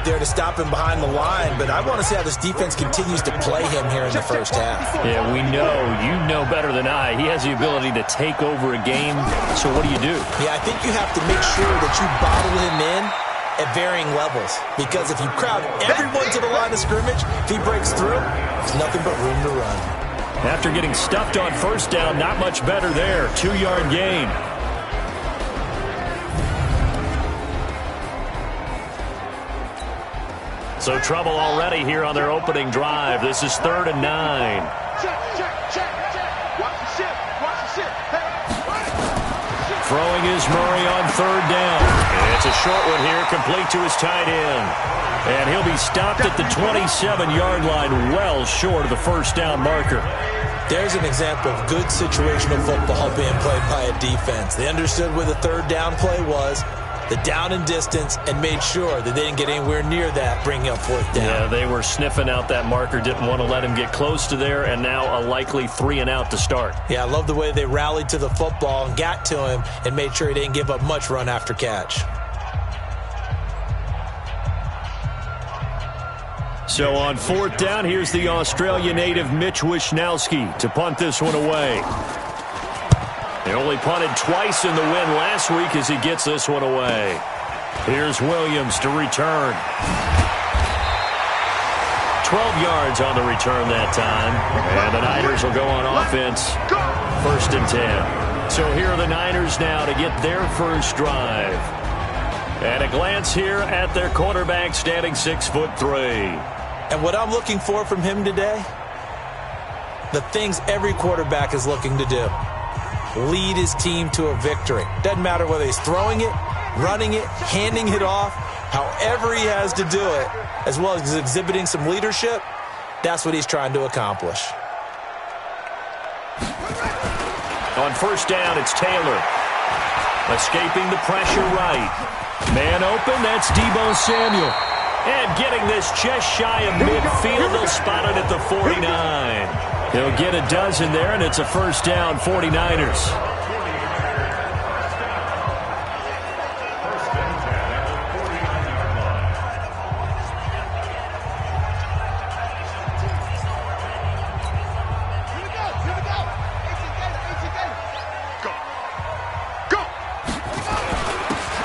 there to stop him behind the line, but I want to see how this defense continues to play him here in the first half. Yeah, we know. You know better than I. He has the ability to take over a game, so what do you do? Yeah, I think you have to make sure that you bottle him in at varying levels, because if you crowd everyone to the line of scrimmage, if he breaks through, there's nothing but room to run. After getting stuffed on first down, not much better there. 2-yard gain. So trouble already here on their opening drive. This is 3rd and 9. Throwing is Murray on 3rd down. And it's a short one here, complete to his tight end. And he'll be stopped at the 27-yard line, well short of the first down marker. There's an example of good situational football being played by a defense. They understood where the 3rd down play was, the down and distance, and made sure that they didn't get anywhere near that, bringing up 4th down. Yeah, they were sniffing out that marker, didn't want to let him get close to there, and now a likely 3 and out to start. Yeah, I love the way they rallied to the football and got to him and made sure he didn't give up much run after catch. So on 4th down, here's the Australia native Mitch Wishnowsky to punt this one away. They only punted twice in the win last week as he gets this one away. Here's Williams to return. 12 yards on the return that time. And the Niners will go on offense. 1st and 10. So here are the Niners now to get their first drive. And a glance here at their quarterback, standing 6'3". And what I'm looking for from him today, the things every quarterback is looking to do. Lead his team to a victory. Doesn't matter whether he's throwing it, running it, handing it off, however he has to do it, as well as exhibiting some leadership, that's what he's trying to accomplish. On 1st down, it's Taylor. Escaping the pressure right. Man open, that's Deebo Samuel. And getting this just shy of midfield, they'll spot it at the 49. He'll get a dozen there, and it's a 1st down, 49ers.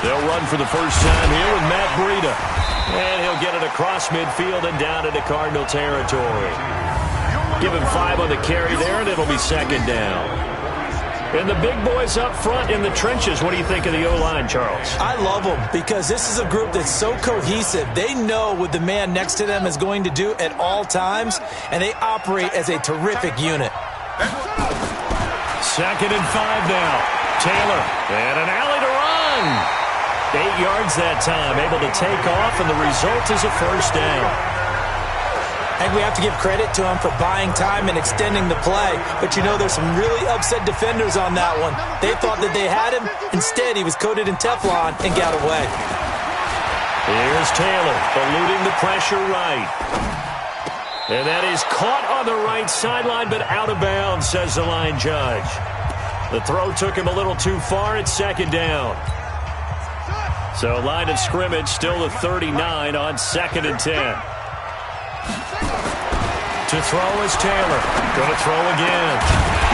They'll run for the first time here with Matt Breida. And he'll get it across midfield and down into Cardinal territory. Give him 5 on the carry there, and it'll be 2nd down. And the big boys up front in the trenches. What do you think of the O-line, Charles? I love them because this is a group that's so cohesive. They know what the man next to them is going to do at all times, and they operate as a terrific unit. 2nd and 5 now. Taylor, and an alley to run. 8 yards that time, able to take off, and the result is a 1st down. And we have to give credit to him for buying time and extending the play. But you know, there's some really upset defenders on that one. They thought that they had him. Instead, he was coated in Teflon and got away. Here's Taylor, eluding the pressure right. And that is caught on the right sideline, but out of bounds, says the line judge. The throw took him a little too far. It's 2nd down. So line of scrimmage still the 39 on 2nd and 10. To throw is Taylor. Going to throw again.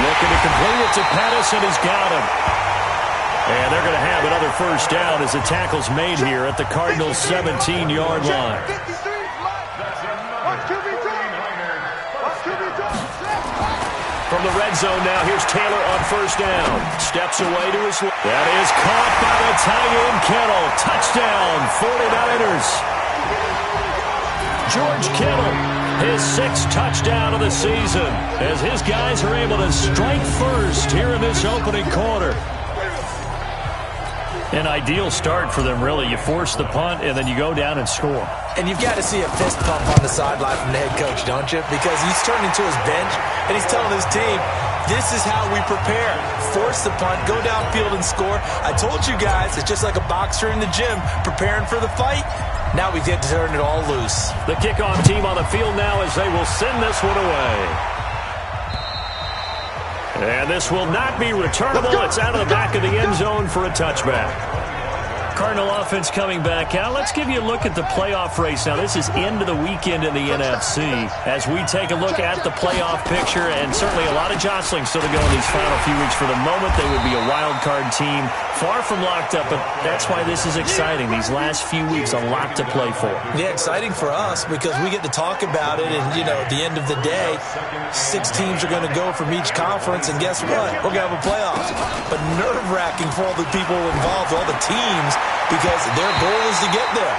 Looking to complete it to Pettis, and he's got him. And they're going to have another 1st down as the tackle's made here at the Cardinals' 17-yard line. From the red zone now, here's Taylor on 1st down. Steps away to his left. That is caught by the tight end, Kittle. Touchdown, 49ers. George Kittle, his 6th touchdown of the season, as his guys are able to strike first here in this opening quarter. An ideal start for them, really. You force the punt, and then you go down and score. And you've got to see a fist pump on the sideline from the head coach, don't you? Because he's turning to his bench, and he's telling his team, this is how we prepare. Force the punt, go downfield and score. I told you guys, it's just like a boxer in the gym preparing for the fight. Now we get to turn it all loose. The kickoff team on the field now as they will send this one away. And this will not be returnable. It's out of the back of the end zone for a touchback. Cardinal offense coming back out. Let's give you a look at the playoff race. Now, this is end of the weekend in the NFC. As we take a look at the playoff picture, and certainly a lot of jostling still to go in these final few weeks. For the moment, they would be a wild card team, far from locked up, but that's why this is exciting. These last few weeks, a lot to play for. Yeah, exciting for us because we get to talk about it, and, at the end of the day, 6 teams are going to go from each conference, and guess what? We're going to have a playoff. But nerve-wracking for all the people involved, all the teams, because their goal is to get there.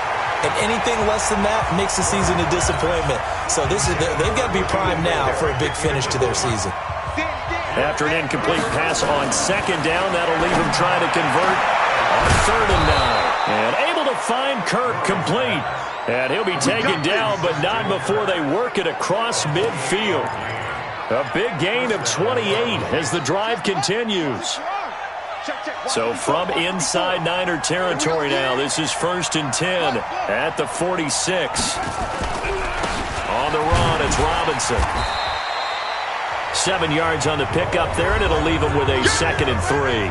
And anything less than that makes the season a disappointment. So they've got to be primed now for a big finish to their season. After an incomplete pass on second down, that'll leave him trying to convert on 3rd and 9. And able to find Kirk complete. And he'll be taken down, but not before they work it across midfield. A big gain of 28 as the drive continues. So from inside Niner territory now, this is 1st and 10 at the 46. On the run, it's Robinson. 7 yards on the pickup there, and it'll leave him with a 2nd and 3.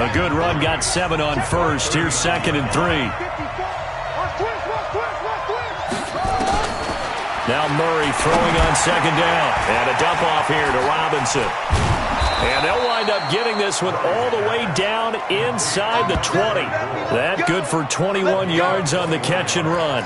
A good run, got 7 on first. Here's 2nd and 3. Now Murray throwing on 2nd down. And a dump off here to Robinson. And they'll wind up getting this one all the way down inside the 20. That good for 21 yards on the catch and run.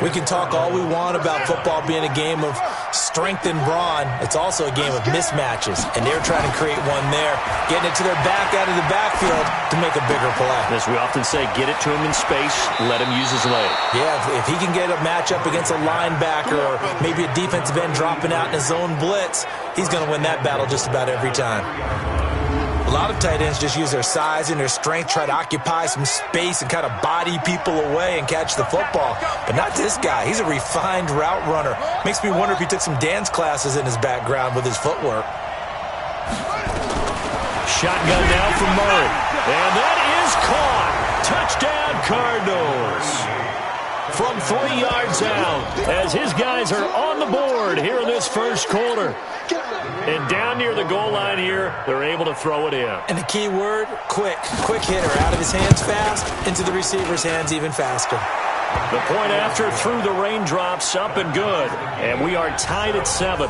We can talk all we want about football being a game of strength and brawn. It's also a game of mismatches, and they're trying to create one there, getting it to their back out of the backfield to make a bigger play. As we often say, get it to him in space, let him use his leg. Yeah, if he can get a matchup against a linebacker or maybe a defensive end dropping out in a zone blitz, he's going to win that battle just about every time. A lot of tight ends just use their size and their strength, try to occupy some space and kind of body people away and catch the football. But not this guy. He's a refined route runner. Makes me wonder if he took some dance classes in his background with his footwork. Shotgun now from Murray. And that is caught. Touchdown, Cardinals. From 3 yards out as his guys are on the board here in this first quarter. And down near the goal line here, they're able to throw it in. And the key word, quick. Quick hitter. Out of his hands fast, into the receiver's hands even faster. The point after through the raindrops, up and good. And we are tied at 7.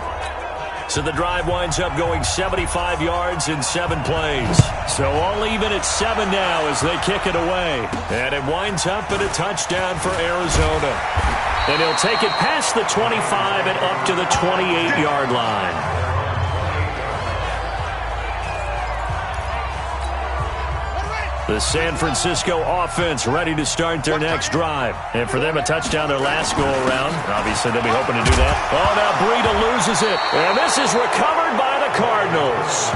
So the drive winds up going 75 yards in 7 plays. So all even at 7 now as they kick it away. And it winds up at a touchdown for Arizona. And he'll take it past the 25 and up to the 28-yard line. The San Francisco offense ready to start their next drive. And for them, a touchdown their last go-around. Obviously, they'll be hoping to do that. Oh, now Breida loses it. And this is recovered by the Cardinals.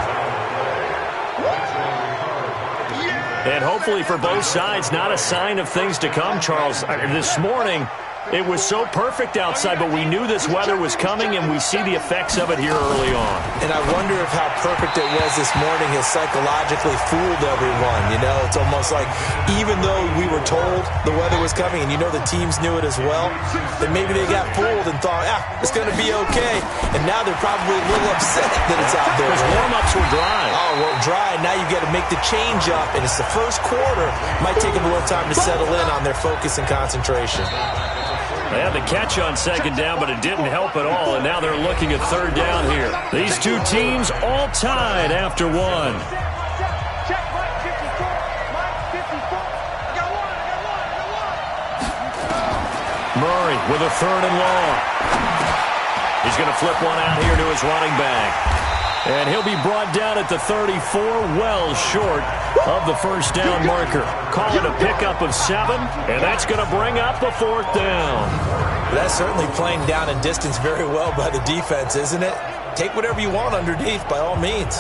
And hopefully for both sides, not a sign of things to come, Charles. This morning, it was so perfect outside, but we knew this weather was coming, and we see the effects of it here early on. And I wonder if how perfect it was this morning has psychologically fooled everyone. It's almost like even though we were told the weather was coming, and the teams knew it as well, that maybe they got fooled and thought, it's going to be okay. And now they're probably a little upset that it's out there. Because warm-ups were dry. Oh, well, dry. Now you got to make the change up, and it's the first quarter. Might take them a little time to settle in on their focus and concentration. They had the catch on 2nd down, but it didn't help at all, and now they're looking at 3rd down here. These two teams all tied after 1. Murray with a 3rd and long. He's going to flip one out here to his running back. And he'll be brought down at the 34, well short of the first down marker. Call it a pickup of 7, and that's going to bring up the 4th down. That's certainly playing down and distance very well by the defense, isn't it? Take whatever you want underneath, by all means.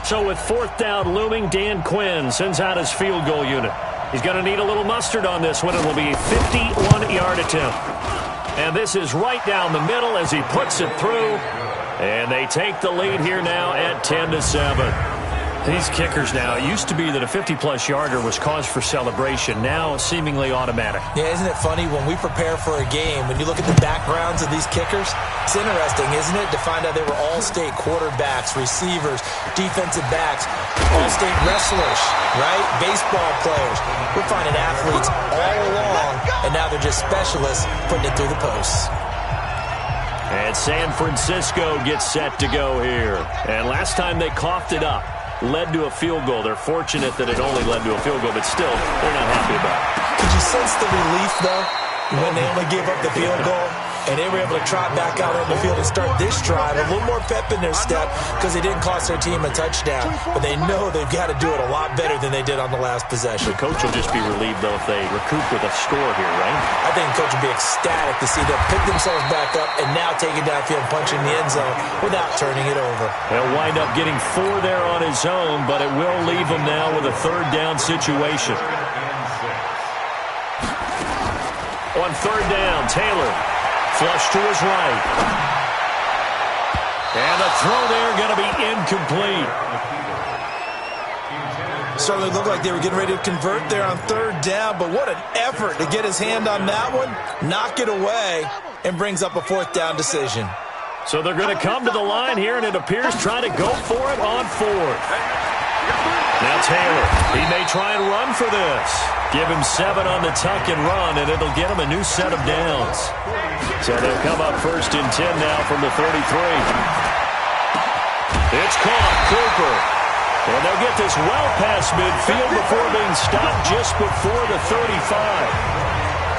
So with 4th down looming, Dan Quinn sends out his field goal unit. He's going to need a little mustard on this one. It will be a 51-yard attempt. And this is right down the middle as he puts it through. And they take the lead here now at 10-7. These kickers now, it used to be that a 50-plus yarder was cause for celebration. Now, seemingly automatic. Yeah, isn't it funny when we prepare for a game, when you look at the backgrounds of these kickers, it's interesting, isn't it, to find out they were all-state quarterbacks, receivers, defensive backs, all-state wrestlers, right? Baseball players. We're finding athletes all along, and now they're just specialists putting it through the posts. And San Francisco gets set to go here. And last time they coughed it up, led to a field goal. They're fortunate that it only led to a field goal, but still, they're not happy about it. Could you sense the relief, though, when they only gave up the field goal and they were able to trot back out on the field and start this drive? A little more pep in their step because they didn't cost their team a touchdown, but they know they've got to do it a lot better than they did on the last possession. The coach will just be relieved, though, if they recoup with a score here, right? I think the coach will be ecstatic to see them pick themselves back up and now take it downfield, punching the end zone without turning it over. He'll wind up getting 4 there on his own, but it will leave him now with a third down situation. On third down, Taylor, flush to his right. And the throw there going to be incomplete. Certainly looked like they were getting ready to convert there on third down, but what an effort to get his hand on that one, knock it away, and brings up a fourth down decision. So they're going to come to the line here, and it appears trying to go for it on fourth. Now Taylor, he may try and run for this. Give him 7 on the tuck and run, and it'll get him a new set of downs. So they'll come up first and 10 now from the 33. It's caught, Cooper. And they'll get this well past midfield before being stopped just before the 35.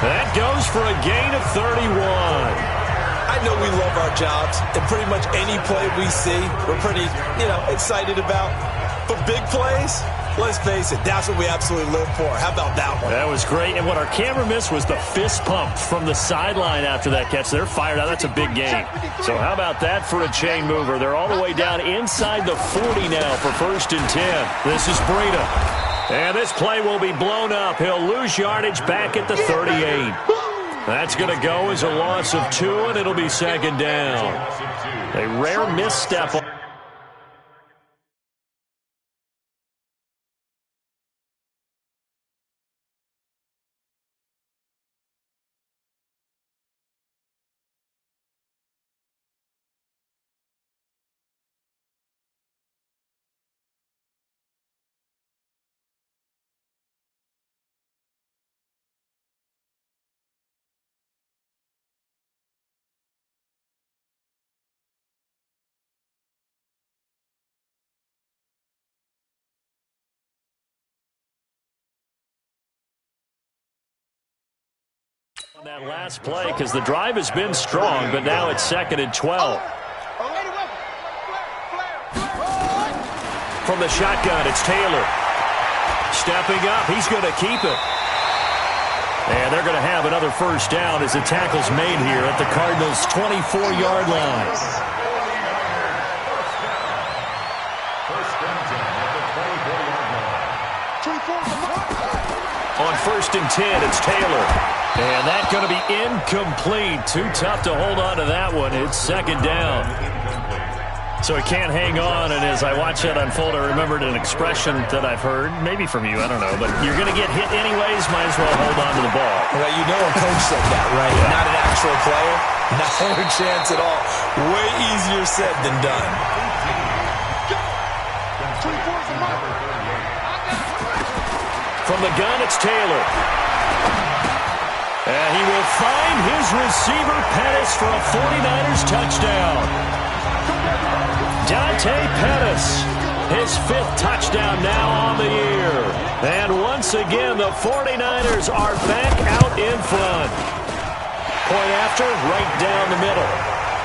That goes for a gain of 31. I know we love our jobs, and pretty much any play we see, we're pretty, excited about. But big plays, let's face it, that's what we absolutely live for. How about that one? That was great, and what our camera missed was the fist pump from the sideline after that catch. They're fired out. That's a big gain. So how about that for a chain mover? They're all the way down inside the 40 now for first and 10. This is Breida. And this play will be blown up. He'll lose yardage back at the 38. That's going to go as a loss of 2, and it'll be second down. A rare misstep. On that last play, because the drive has been strong, but now it's second and 12. From the shotgun, it's Taylor. Stepping up, he's going to keep it. And they're going to have another first down as the tackle's made here at the Cardinals' 24-yard line. On first and 10, it's Taylor. And that's going to be incomplete. Too tough to hold on to that one. It's second down. So he can't hang on, and as I watch that unfold, I remembered an expression that I've heard, maybe from you, I don't know, but you're going to get hit anyways, might as well hold on to the ball. Well, you know a coach said that, right? Yeah. Not an actual player, not a chance at all. Way easier said than done. From the gun, it's Taylor. And he will find his receiver, Pettis, for a 49ers touchdown. Dante Pettis, his 5th touchdown now on the year. And once again, the 49ers are back out in front. Point after, right down the middle.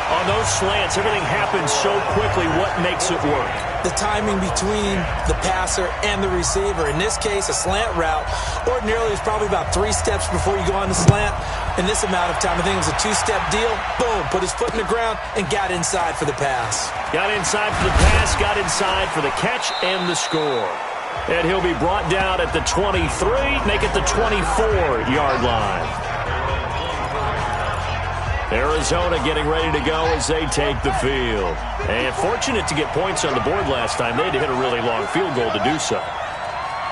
On those slants, everything happens so quickly. What makes it work? The timing between the passer and the receiver. In this case, a slant route ordinarily is probably about 3 steps before you go on the slant. In this amount of time, I think it was a 2-step deal. Boom, put his foot in the ground and got inside for the pass. Got inside for the pass, got inside for the catch and the score. And he'll be brought down at the 23, make it the 24-yard line. Arizona getting ready to go as they take the field. And fortunate to get points on the board last time. They had to hit a really long field goal to do so.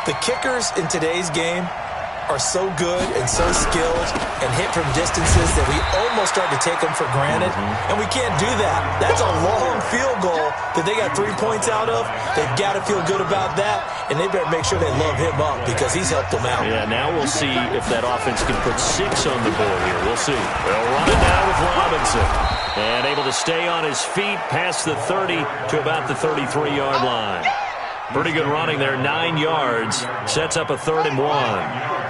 The kickers in today's game are so good and so skilled and hit from distances that we almost start to take them for granted. And we can't do that. That's a long field goal that they got 3 points out of. They've got to feel good about that, and they better make sure they love him up because he's helped them out. Yeah, now we'll see if that offense can put 6 on the board here. We'll see. They'll run it now with Robinson. And able to stay on his feet past the 30 to about the 33-yard line. Pretty good running there, 9 yards. Sets up a 3rd and 1.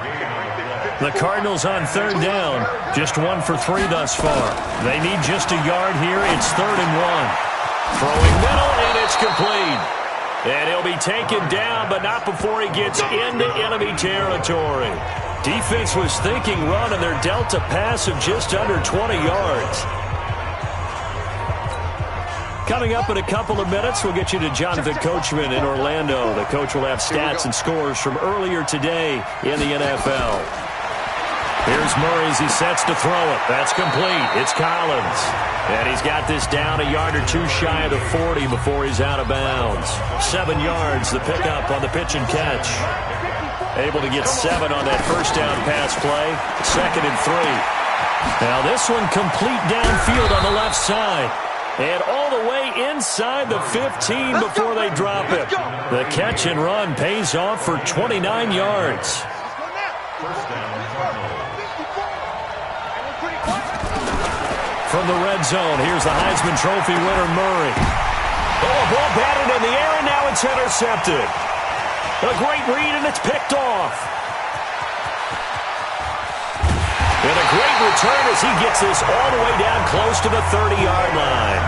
The Cardinals on 3rd down. Just 1 for 3 thus far. They need just a yard here. It's 3rd and 1. Throwing middle, and it's complete. And he'll be taken down, but not before he gets into enemy territory. Defense was thinking run, and they're dealt a pass of just under 20 yards. Coming up in a couple of minutes, we'll get you to Jonathan Coachman in Orlando. The coach will have stats and scores from earlier today in the NFL. Here's Murray as he sets to throw it. That's complete. It's Collins. And he's got this down a yard or 2 shy of the 40 before he's out of bounds. 7 yards, the pickup on the pitch and catch. Able to get 7 on that first down pass play. 2nd and 3. Now this one complete downfield on the left side. And all the way inside the 15 before they drop it. The catch and run pays off for 29 yards. From the red zone, here's the Heisman Trophy winner, Murray. Oh, a ball batted in the air, and now it's intercepted. A great read, and it's picked off. And a great return as he gets this all the way down close to the 30-yard line.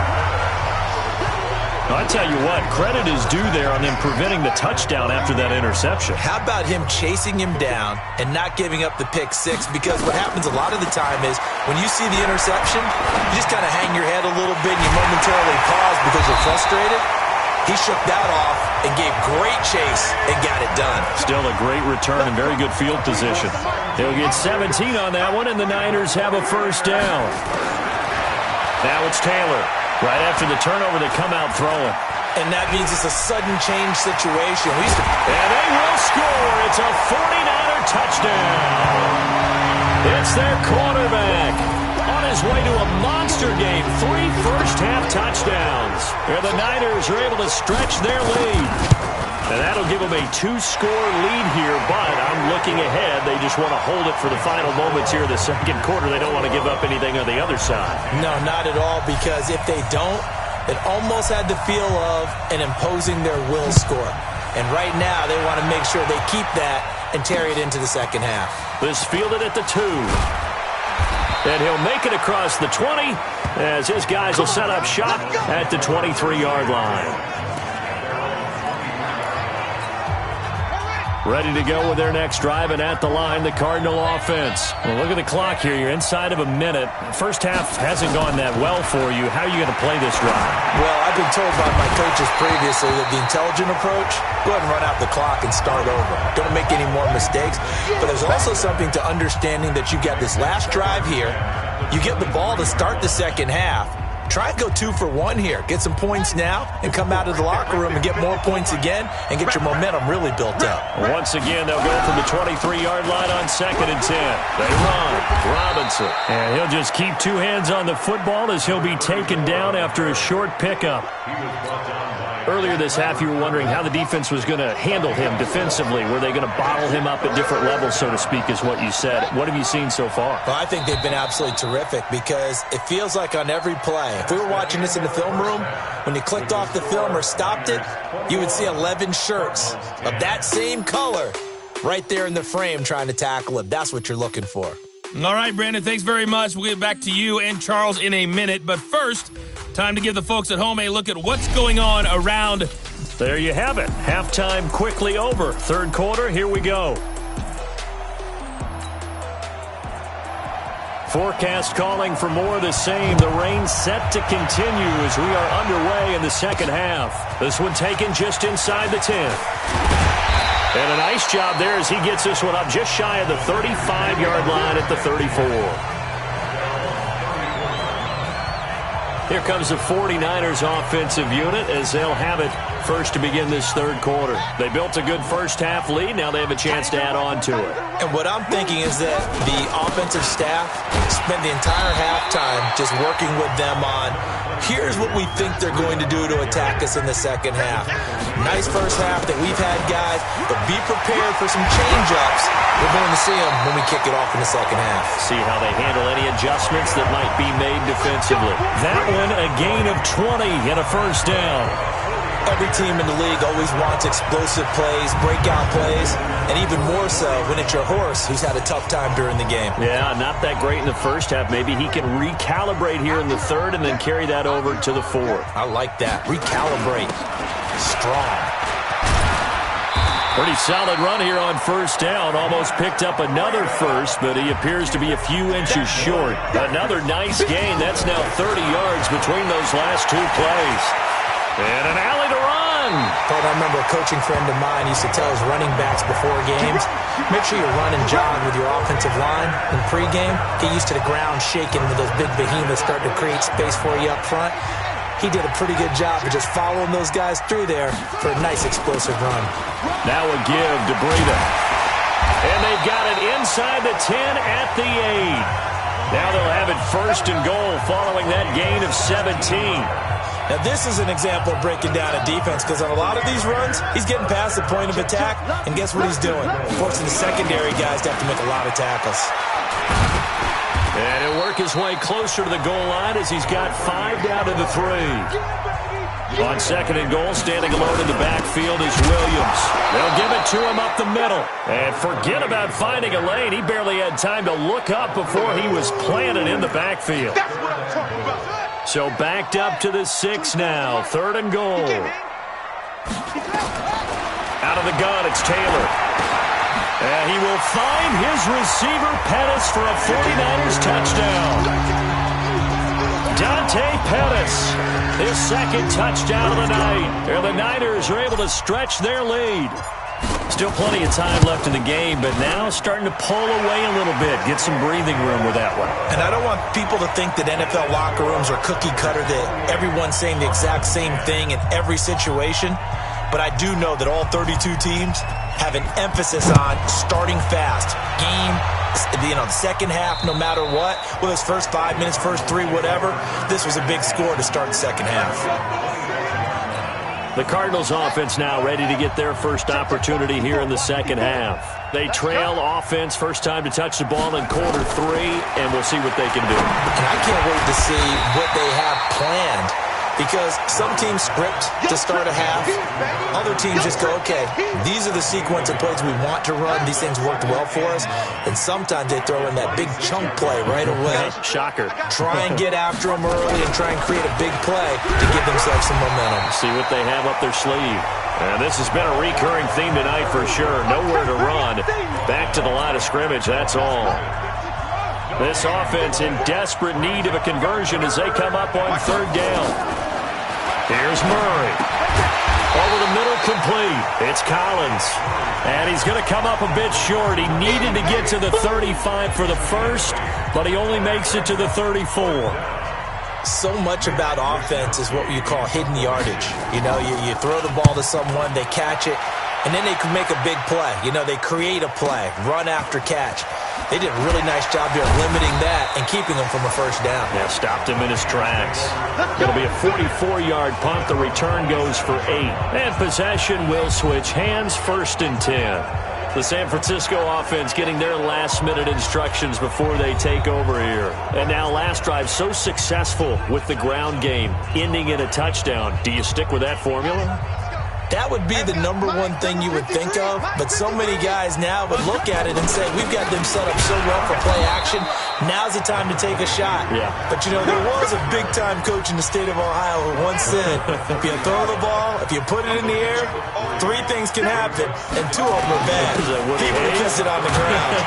I tell you what, credit is due there on them preventing the touchdown after that interception. How about him chasing him down and not giving up the pick 6? Because what happens a lot of the time is when you see the interception, you just kind of hang your head a little bit and you momentarily pause because you're frustrated. He shook that off and gave great chase and got it done. Still a great return and very good field position. They'll get 17 on that one, and the Niners have a first down. Now it's Taylor. Right after the turnover, they come out throwing. And that means it's a sudden change situation. And they will score. It's a 49er touchdown. It's their quarterback on his way to a monster game. 3 first-half touchdowns. And the Niners are able to stretch their lead. And that'll give them a 2-score lead here, but I'm looking ahead. They just want to hold it for the final moments here in the second quarter. They don't want to give up anything on the other side. No, not at all, because if they don't, it almost had the feel of an imposing their will score. And right now, they want to make sure they keep that and carry it into the second half. This fielded at the 2. And he'll make it across the 20 as his guys will set up shop at the 23-yard line. Ready to go with their next drive, and at the line, the Cardinal offense. Well, look at the clock here. You're inside of a minute. First half hasn't gone that well for you. How are you going to play this drive? Well, I've been told by my coaches previously that the intelligent approach, go ahead and run out the clock and start over. Don't make any more mistakes. But there's also something to understanding that you got this last drive here. You get the ball to start the second half. Try and go 2 for 1 here. Get some points now and come out of the locker room and get more points again and get your momentum really built up. Once again, they'll go from the 23-yard line on 2nd and 10. They run. Robinson. And he'll just keep 2 hands on the football as he'll be taken down after a short pickup. Earlier this half, you were wondering how the defense was going to handle him defensively. Were they going to bottle him up at different levels, so to speak, is what you said. What have you seen so far? Well, I think they've been absolutely terrific because it feels like on every play, if we were watching this in the film room, when you clicked off the film or stopped it, you would see 11 shirts of that same color right there in the frame trying to tackle him. That's what you're looking for. All right, Brandon, thanks very much. We'll get back to you and Charles in a minute. But first, time to give the folks at home a look at what's going on around. There you have it. Halftime quickly over. Third quarter, here we go. Forecast calling for more of the same. The rain set to continue as we are underway in the second half. This one taken just inside the 10. And a nice job there as he gets this one up just shy of the 35-yard line at the 34. Here comes the 49ers offensive unit as they'll have it first to begin this third quarter. They built a good first-half lead. Now they have a chance to add on to it. And what I'm thinking is that the offensive staff spent the entire halftime just working with them on, here's what we think they're going to do to attack us in the second half. Nice first half that we've had, guys, but be prepared for some change-ups. We're going to see them when we kick it off in the second half. See how they handle any adjustments that might be made defensively. That one, a gain of 20 and a first down. Every team in the league always wants explosive plays, breakout plays, and even more so when it's your horse who's had a tough time during the game. Yeah, not that great in the first half. Maybe he can recalibrate here in the third and then carry that over to the fourth. I like that. Recalibrate. Strong. Pretty solid run here on first down. Almost picked up another first, but he appears to be a few inches short. Another nice gain. That's now 30 yards between those last two plays. And an alley to run. But I remember a coaching friend of mine used to tell his running backs before games, make sure you run and jog with your offensive line in pregame. Get used to the ground shaking with those big behemoths starting to create space for you up front. He did a pretty good job of just following those guys through there for a nice explosive run. Now a give to Breida. And they've got it inside the 10 at the 8. Now they'll have it first and goal following that gain of 17. Now, this is an example of breaking down a defense because on a lot of these runs, he's getting past the point of attack, and guess what he's doing? Forcing the secondary guys to have to make a lot of tackles. And he'll work his way closer to the goal line as he's got 5 down to the 3. On second and goal, standing alone in the backfield is Williams. They'll give it to him up the middle. And forget about finding a lane. He barely had time to look up before he was planted in the backfield. So backed up to the 6 now. Third and goal. Out of the gun, it's Taylor. And he will find his receiver, Pettis, for a 49ers touchdown. Dante Pettis, his second touchdown of the night. And the Niners are able to stretch their lead. Still plenty of time left in the game, but now starting to pull away a little bit. Get some breathing room with that one. And I don't want people to think that NFL locker rooms are cookie cutter, that everyone's saying the exact same thing in every situation. But I do know that all 32 teams have an emphasis on starting fast. Game, the second half, no matter what. Whether it's first 5 minutes, first 3, whatever. This was a big score to start the second half. The Cardinals offense now ready to get their first opportunity here in the second half. They trail offense, first time to touch the ball in quarter 3, and we'll see what they can do. And I can't wait to see what they have planned, because some teams script to start a half. Other teams just go, okay, these are the sequence of plays we want to run. These things worked well for us. And sometimes they throw in that big chunk play right away. Shocker. Try and get after them early and try and create a big play to give themselves some momentum. See what they have up their sleeve. And this has been a recurring theme tonight for sure. Nowhere to run. Back to the line of scrimmage, that's all. This offense in desperate need of a conversion as they come up on third down. Here's Murray. Over the middle, complete. It's Collins. And he's going to come up a bit short. He needed to get to the 35 for the first, but he only makes it to the 34. So much about offense is what you call hidden yardage. You know, you throw the ball to someone, they catch it, and then they can make a big play. You know, they create a play, run after catch. They did a really nice job there limiting that and keeping him from a first down. Yeah, stopped him in his tracks. It'll be a 44-yard punt. The return goes for 8. And possession will switch hands, first and 10. The San Francisco offense getting their last-minute instructions before they take over here. And now last drive so successful with the ground game, ending in a touchdown. Do you stick with that formula? That would be the number one thing you would think of, but so many guys now would look at it and say, we've got them set up so well for play action, now's the time to take a shot. Yeah. But, you know, there was a big-time coach in the state of Ohio who once said, if you throw the ball, if you put it in the air, 3 things can happen, and 2 of them are bad. People will kiss it on the ground.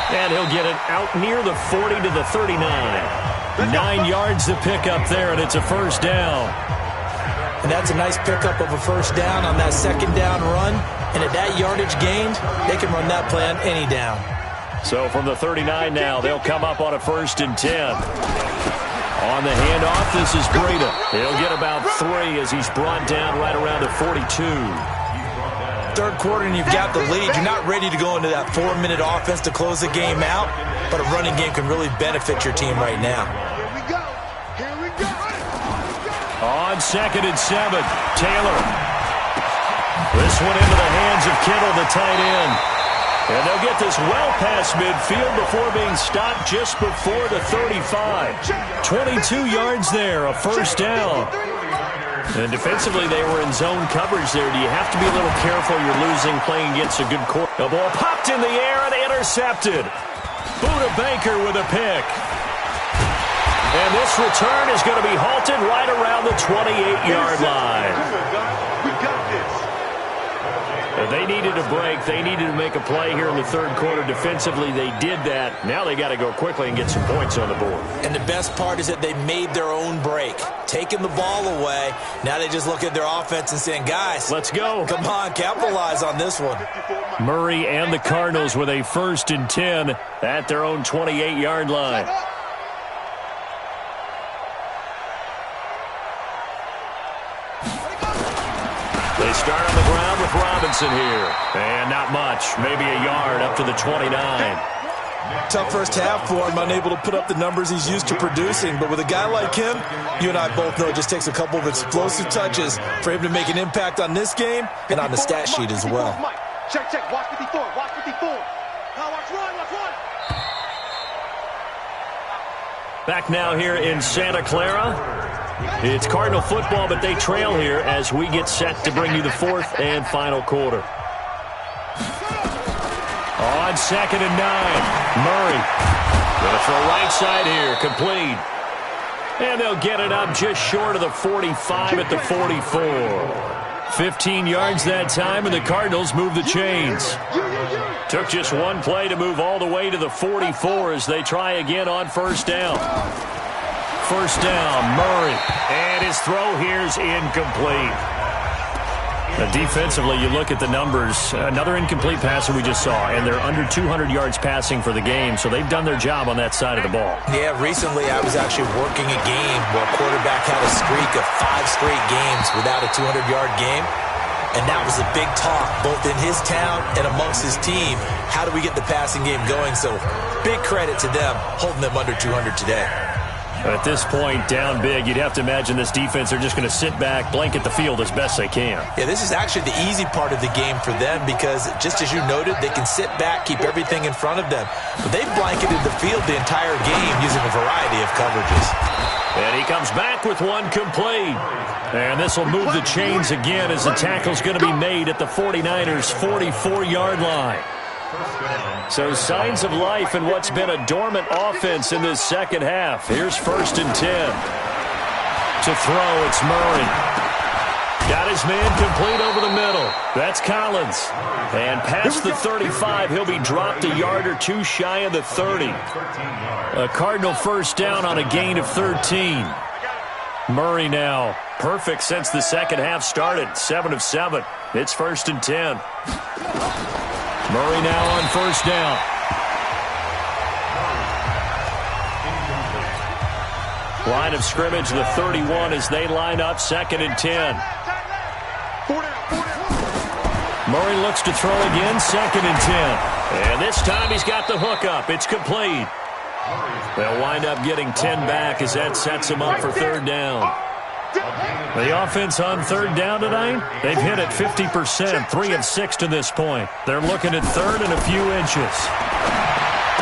And he'll get it out near the 40 to the 39. 9 yards to pick up there, and it's a first down. And that's a nice pickup of a first down on that second down run. And at that yardage gained, they can run that play on any down. So from the 39 now, they'll come up on a first and 10. On the handoff. This is Breida. He'll get about 3 as he's brought down right around the 42. Third quarter and you've got the lead. You're not ready to go into that 4-minute offense to close the game out, but a running game can really benefit your team right now. Here we go. On 2nd and 7, Taylor. This one into the hands of Kittle, the tight end. And they'll get this well past midfield before being stopped just before the 35. 22 yards there, a first down. And defensively, they were in zone coverage there. Do you have to be a little careful? You're losing playing against a good quarter. The ball popped in the air and intercepted. Buda Baker with a pick. And this return is going to be halted right around the 28-yard line. We got this. They needed a break. They needed to make a play here in the third quarter. Defensively, they did that. Now they got to go quickly and get some points on the board. And the best part is that they made their own break, taking the ball away. Now they just look at their offense and saying, guys, let's go. Come on, capitalize on this one. Murray and the Cardinals with a 1st and 10 at their own 28-yard line. They start on the ground with Robinson here. And not much. Maybe a yard up to the 29. Tough first half for him, unable to put up the numbers he's used to producing. But with a guy like him, you and I both know it just takes a couple of explosive touches for him to make an impact on this game and on the stat sheet as well. Check. Watch 54. Watch 54. Now watch run. Back now here in Santa Clara. It's Cardinal football, but they trail here as we get set to bring you the 4th and final quarter. On 2nd and 9, Murray. Going to throw right side here, complete. And they'll get it up just short of the 45 at the 44. 15 yards that time, and the Cardinals move the chains. Took just one play to move all the way to the 44 as they try again on first down. First down, Murray. And his throw here's incomplete. Defensively, you look at the numbers. Another incomplete pass that we just saw, and they're under 200 yards passing for the game, so they've done their job on that side of the ball. Yeah, recently I was actually working a game where a quarterback had a streak of 5 straight games without a 200-yard game, and that was a big talk both in his town and amongst his team. How do we get the passing game going? So big credit to them holding them under 200 today. At this point, down big, you'd have to imagine this defense are just going to sit back, blanket the field as best they can. Yeah, this is actually the easy part of the game for them because, just as you noted, they can sit back, keep everything in front of them. But they've blanketed the field the entire game using a variety of coverages. And he comes back with one complete. And this will move the chains again as the tackle's going to be made at the 49ers' 44-yard line. So signs of life in what's been a dormant offense in this second half. Here's 1st and 10. To throw, it's Murray. Got his man complete over the middle. That's Collins. And past the 35, he'll be dropped a yard or two shy of the 30. A Cardinal first down on a gain of 13. Murray now, perfect since the second half started. 7 of 7. It's 1st and 10. Murray now on first down. Line of scrimmage, the 31 as they line up, 2nd and 10. Murray looks to throw again, 2nd and 10. And this time he's got the hook up. It's complete. They'll wind up getting 10 back as that sets him up for 3rd down. The offense on 3rd down tonight, they've hit it 50%, 3 of 6 to this point. They're looking at 3rd and a few inches.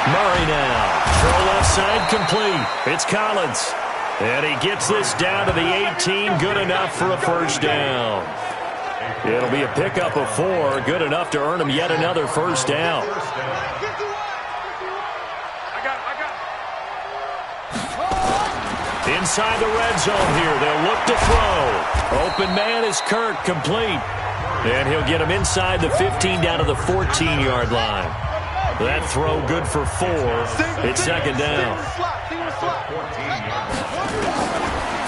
Murray now, throw left side complete. It's Collins. And he gets this down to the 18, good enough for a first down. It'll be a pickup of 4, good enough to earn him yet another first down. Inside the red zone here, they'll look to throw. Open man is Kirk, complete. And he'll get him inside the 15 down to the 14-yard line. That throw good for 4. It's 2nd down.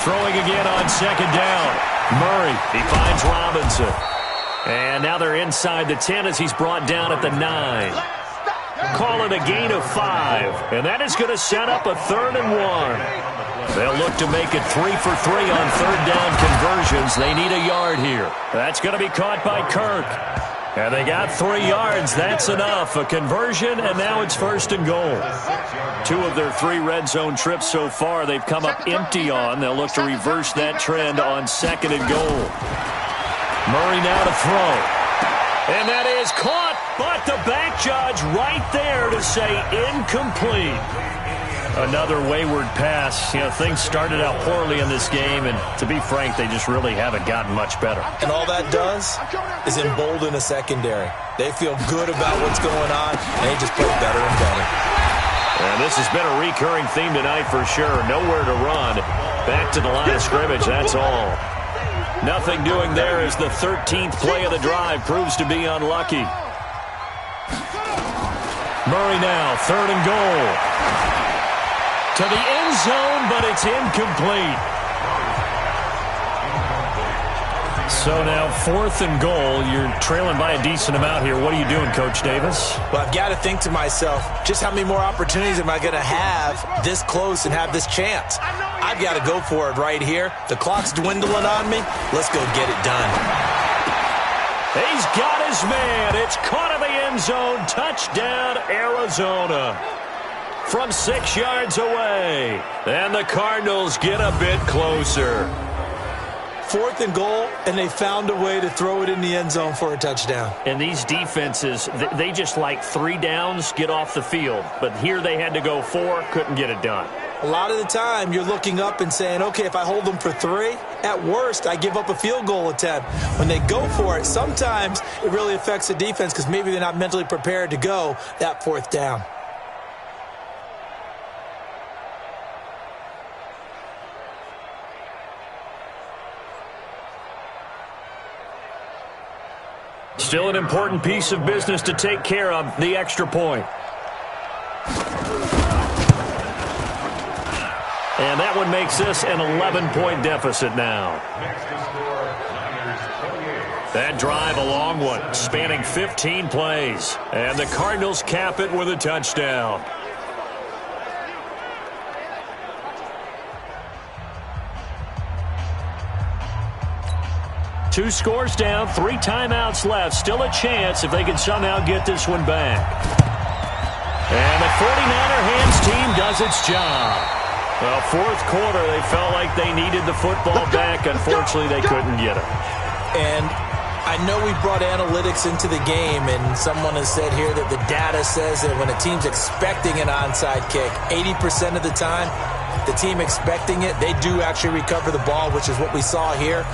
Throwing again on 2nd down. Murray, he finds Robinson. And now they're inside the 10 as he's brought down at the 9. Call it a gain of 5. And that is going to set up a 3rd and 1. They'll look to make it 3 for 3 on third down conversions. They need a yard here. That's going to be caught by Kirk. And they got 3 yards. That's enough. A conversion, and now it's 1st and goal. 2 of their 3 red zone trips so far they've come up empty on. They'll look to reverse that trend on 2nd and goal. Murray now to throw. And that is caught, but the back judge right there to say incomplete. Another wayward pass. You know, things started out poorly in this game, and to be frank, they just really haven't gotten much better. And all that does is embolden a secondary. They feel good about what's going on, and they just play better and better. And this has been a recurring theme tonight for sure. Nowhere to run. Back to the line of scrimmage, that's all. Nothing doing there as the 13th play of the drive proves to be unlucky. Murray now, 3rd and goal. To the end zone, but it's incomplete. So now 4th and goal. You're trailing by a decent amount here. What are you doing, Coach Davis? Well, I've got to think to myself, just how many more opportunities am I going to have this close and have this chance? I've got to go for it right here. The clock's dwindling on me. Let's go get it done. He's got his man. It's caught in the end zone. Touchdown, Arizona. From 6 yards away. And the Cardinals get a bit closer. 4th and goal, and they found a way to throw it in the end zone for a touchdown. And these defenses, they just like 3 downs, get off the field. But here they had to go 4, couldn't get it done. A lot of the time, you're looking up and saying, okay, if I hold them for 3, at worst, I give up a field goal attempt. When they go for it, sometimes it really affects the defense because maybe they're not mentally prepared to go that 4th down. Still an important piece of business to take care of, the extra point. And that one makes this an 11-point deficit now. That drive, a long one, spanning 15 plays. And the Cardinals cap it with a touchdown. Two scores down, 3 timeouts left. Still a chance if they can somehow get this one back. And the 49er hands team does its job. Well, 4th quarter, they felt like they needed the football back. Unfortunately, they couldn't get it. And I know we brought analytics into the game, and someone has said here that the data says that when a team's expecting an onside kick, 80% of the time, the team expecting it, they do actually recover the ball, which is what we saw here.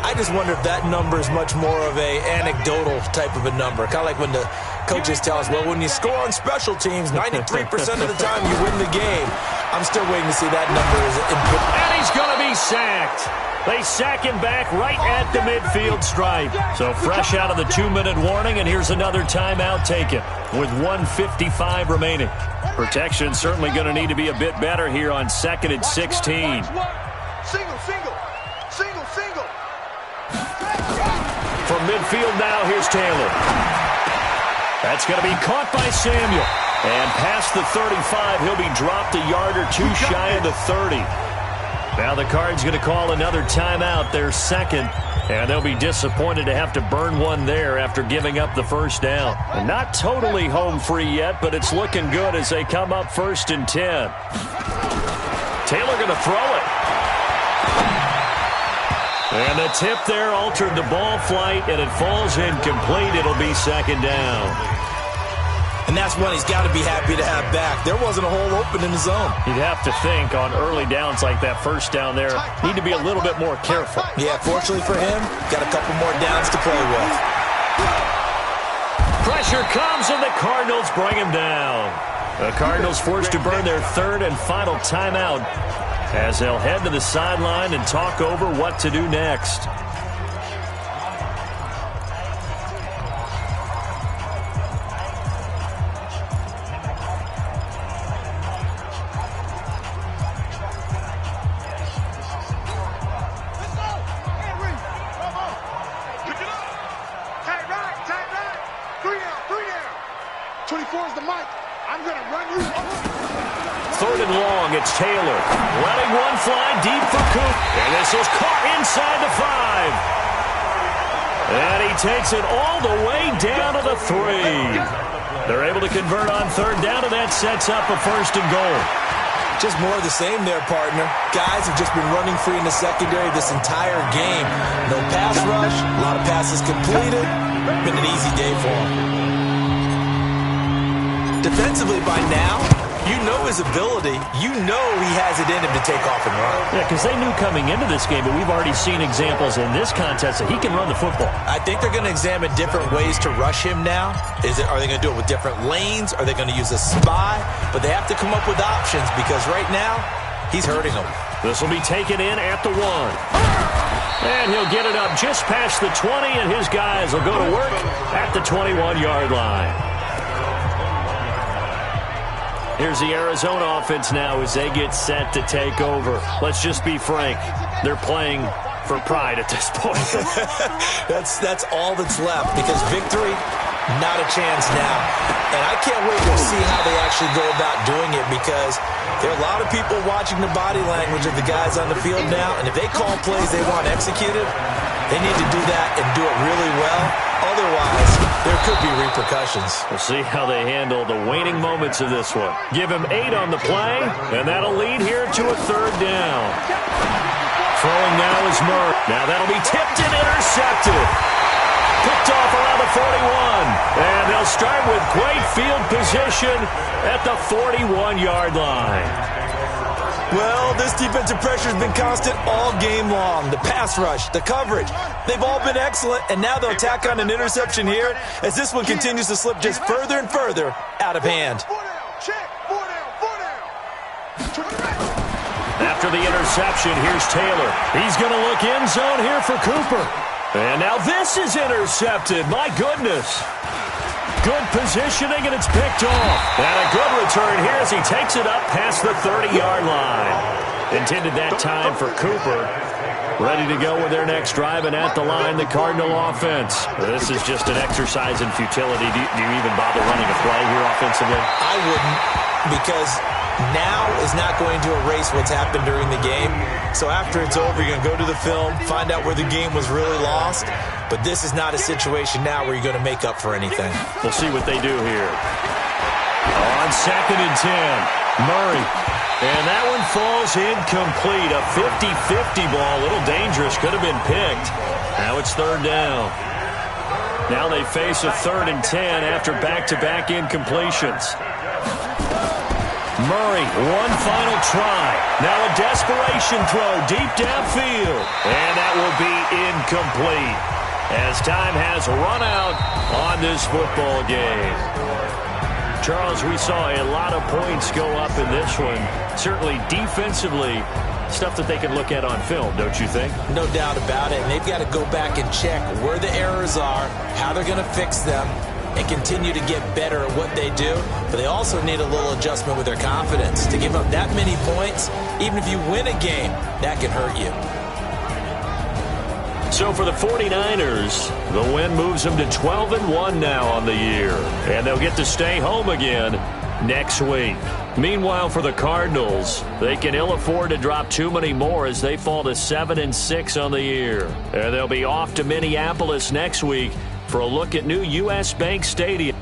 I just wonder if that number is much more of a anecdotal type of a number. Kind of like when the coaches tell us, well, when you score on special teams, 93% of the time you win the game. I'm still waiting to see that number as input. And he's going to be sacked. They sack him back right at the midfield stripe. So fresh out of the 2-minute warning, and here's another timeout taken with 1:55 remaining. Protection certainly going to need to be a bit better here on 2nd and 16. Single. From midfield now, here's Taylor. That's going to be caught by Samuel. And past the 35, he'll be dropped a yard or 2 shy of the 30. Now the Cards going to call another timeout, their 2nd. And they'll be disappointed to have to burn one there after giving up the 1st down. And not totally home free yet, but it's looking good as they come up 1st and 10. Taylor going to throw it. And the tip there altered the ball flight, and it falls incomplete. It'll be 2nd down. And that's one he's got to be happy to have back. There wasn't a hole open in the zone. You'd have to think on early downs like that 1st down there, need to be a little bit more careful. Yeah, fortunately for him, got a couple more downs to play with. Pressure comes, and the Cardinals bring him down. The Cardinals forced to burn their 3rd and final timeout as they'll head to the sideline and talk over what to do next. Tight right. 3 down. 24 is the mic. I'm going to run you over. third and long. It's Taylor letting one fly deep for Coop. And this is caught inside the 5. And he takes it all the way down to the 3. They're able to convert on third down, and that sets up a first and goal. Just more of the same there, partner. Guys have just been running free in the secondary this entire game. No pass rush, a lot of passes completed. Been an easy day for them. Defensively by now, you know his ability. You know he has it in him to take off and run. Yeah, because they knew coming into this game, but we've already seen examples in this contest that he can run the football. I think they're going to examine different ways to rush him now. Are they going to do it with different lanes? Are they going to use a spy? But they have to come up with options because right now, he's hurting them. This will be taken in at the 1. And he'll get it up just past the 20, and his guys will go to work at the 21-yard line. Here's the Arizona offense now as they get set to take over. Let's just be frank. They're playing for pride at this point. That's all that's left because victory, not a chance now. And I can't wait to see how they actually go about doing it because there are a lot of people watching the body language of the guys on the field now. And if they call plays they want executed, they need to do that and do it really well. Otherwise, there could be repercussions. We'll see how they handle the waning moments of this one. Give him 8 on the play, and that'll lead here to a third down. Throwing now is Murray. Now that'll be tipped and intercepted. Picked off around the 41. And they'll start with great field position at the 41-yard line. Well, this defensive pressure has been constant all game long. The pass rush, the coverage, they've all been excellent, and now they'll tack on an interception here as this one continues to slip just further and further out of hand. After the interception, here's Taylor. He's going to look end zone here for Cooper. And now this is intercepted. My goodness. Good positioning, and it's picked off. And a good return here as he takes it up past the 30-yard line. Intended that time for Cooper. Ready to go with their next drive, and at the line, the Cardinal offense. This is just an exercise in futility. Do you even bother running a play here offensively? I wouldn't, because now is not going to erase what's happened during the game. So after it's over, you're going to go to the film, find out where the game was really lost. But this is not a situation now where you're going to make up for anything. We'll see what they do here. On 2nd and 10, Murray. And that one falls incomplete. A 50-50 ball, a little dangerous, could have been picked. Now it's third down. Now they face a 3rd and 10 after back-to-back incompletions. Murray, one final try. Now a desperation throw deep downfield. And that will be incomplete as time has run out on this football game. Charles, we saw a lot of points go up in this one. Certainly defensively, stuff that they can look at on film, don't you think? No doubt about it. And they've got to go back and check where the errors are, how they're going to fix them, and continue to get better at what they do. But they also need a little adjustment with their confidence. To give up that many points, even if you win a game, that can hurt you. So for the 49ers, the win moves them to 12-1 now on the year. And they'll get to stay home again next week. Meanwhile, for the Cardinals, they can ill afford to drop too many more as they fall to 7-6 on the year. And they'll be off to Minneapolis next week for a look at new U.S. Bank Stadium.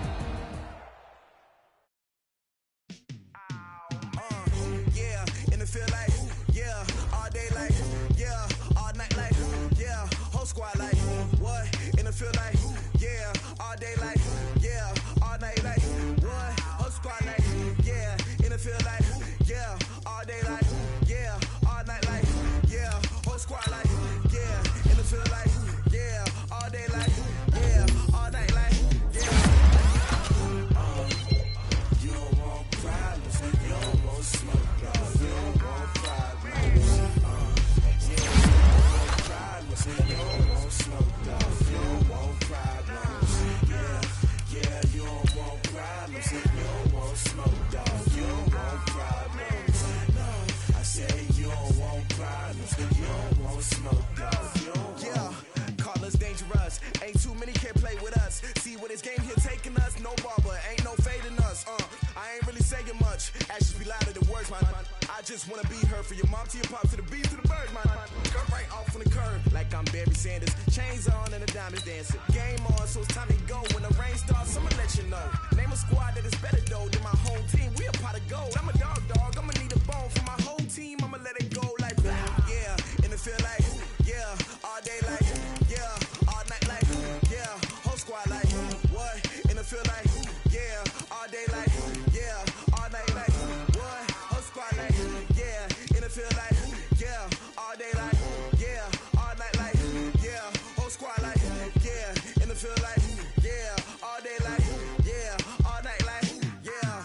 Actions be louder than words, man. I just wanna be her, for your mom to your pop to the beat to the bird, man. Cut right off on the curb, like I'm Barry Sanders. Chains on and the diamonds dancing. Game on, so it's time to go. When the rain starts, I'ma let you know. Name a squad that is better though than my home team. We a pot of gold. I'm a dog, I'ma need a bone for my whole team. I'ma let it go like yeah, and it feel like yeah, all day like yeah, all night like yeah, whole squad like what? And it feel like yeah, all day like yeah, all night like what? Whole squad like yeah, and it feel like yeah, all day like yeah, all night like yeah, whole squad like yeah, and it feel like yeah, all day like yeah, all night like yeah.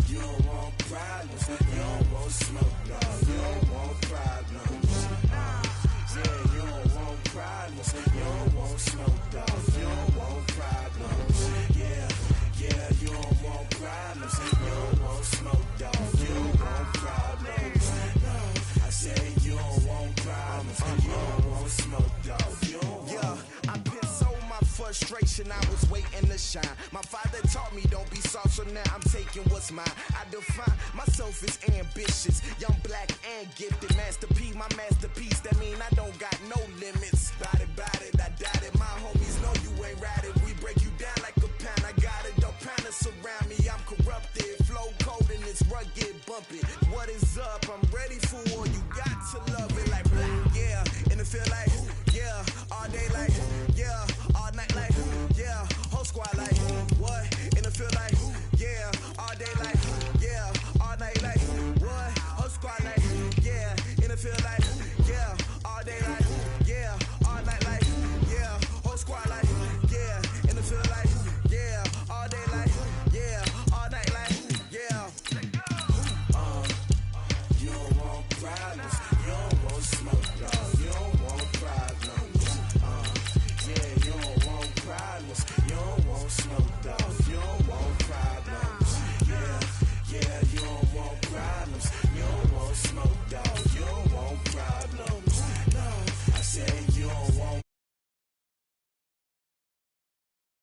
You don't want problems, you don't want smoke, no, you don't want problems. Yeah, you don't want problems, you don't want smoke, dog, you don't want problems. Yeah, you don't want problems, you don't want smoke, dog, you don't want problems. No, I said you don't want problems, you don't want smoke, dog, you don't want. Yeah, I've been so my frustration, I was waiting to shine. My father taught me don't be soft, so now I'm taking what's mine. I define myself as ambitious, young, black, and gifted. Master P, my masterpiece, that mean I don't got no limits. Bout it, I doubt it. My homies know you ain't ratted. We break you down like a pound. I got it, don't pound us around me. I'm corrupted, flow cold and it's rugged, bumpy. What is up? I'm ready for all you got to love it like yeah, and it feel like yeah, all day like yeah, all night like yeah, whole squad like